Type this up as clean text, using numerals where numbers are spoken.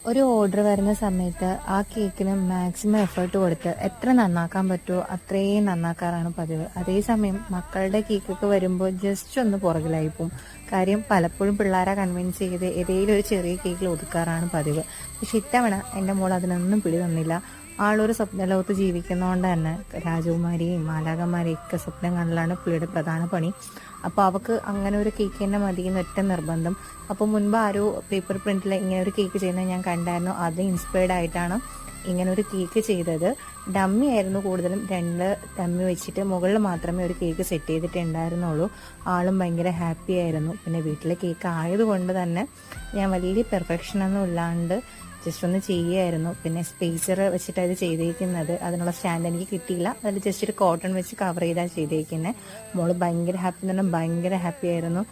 ഒരു ഓർഡർ വരുന്ന സമയത്ത് ആ കേക്കിന് മാക്സിമം എഫേർട്ട് കൊടുത്ത് എത്ര നന്നാക്കാൻ പറ്റുമോ അത്രയും നന്നാക്കാറാണ് പതിവ്. അതേസമയം മക്കളുടെ കേക്കൊക്കെ വരുമ്പോൾ ജസ്റ്റ് ഒന്ന് പുറകിലായി പോവും. കാര്യം പലപ്പോഴും പിള്ളേരെ കൺവിൻസ് ചെയ്ത് ഏതെങ്കിലും ഒരു ചെറിയ കേക്കിൽ ഒതുക്കാറാണ് പതിവ്. പക്ഷെ ഇത്തവണ എൻ്റെ മോൾ അതിനൊന്നും പിടി തന്നില്ല. ആളൊരു സ്വപ്നലോകത്ത് ജീവിക്കുന്നതുകൊണ്ട് തന്നെ രാജകുമാരിയും മാലാകന്മാരെയും ഒക്കെ സ്വപ്നം കണ്ടലാണ് പുള്ളിയുടെ പ്രധാന പണി. അപ്പോൾ അവൾക്ക് അങ്ങനെ ഒരു കേക്ക് തന്നെ മതി എന്ന് ഒറ്റ നിർബന്ധം. അപ്പോൾ മുൻപ് ആരോ പേപ്പർ പ്രിന്റിൽ ഇങ്ങനെ ഒരു കേക്ക് ചെയ്യുന്നത് ഞാൻ കണ്ടായിരുന്നു. അത് ഇൻസ്പയർഡ് ആയിട്ടാണ് ഇങ്ങനെ ഒരു കേക്ക് ചെയ്തത്. ഡമ്മി ആയിരുന്നു കൂടുതലും, 2 ഡമ്മി വെച്ചിട്ട് മുകളിൽ മാത്രമേ ഒരു കേക്ക് സെറ്റ് ചെയ്തിട്ടുണ്ടായിരുന്നുള്ളൂ. ആളും ഭയങ്കര ഹാപ്പി ആയിരുന്നു. പിന്നെ വീട്ടിലെ കേക്ക് ആയതുകൊണ്ട് തന്നെ ഞാൻ വലിയ പെർഫെക്ഷനൊന്നും ഇല്ലാണ്ട് ജസ്റ്റ് ഒന്ന് ചെയ്യുമായിരുന്നു. പിന്നെ സ്പേസർ വെച്ചിട്ടാണ് ഇത് ചെയ്തേക്കുന്നത്. അതിനുള്ള സ്റ്റാൻഡ് എനിക്ക് കിട്ടിയില്ല. അതിൽ ജസ്റ്റ് ഒരു കോട്ടൺ വെച്ച് കവർ ചെയ്താണ് ചെയ്തേക്കുന്നത്. മോള് ഭയങ്കര ഹാപ്പി എന്ന് പറഞ്ഞാൽ ഭയങ്കര ഹാപ്പി ആയിരുന്നു.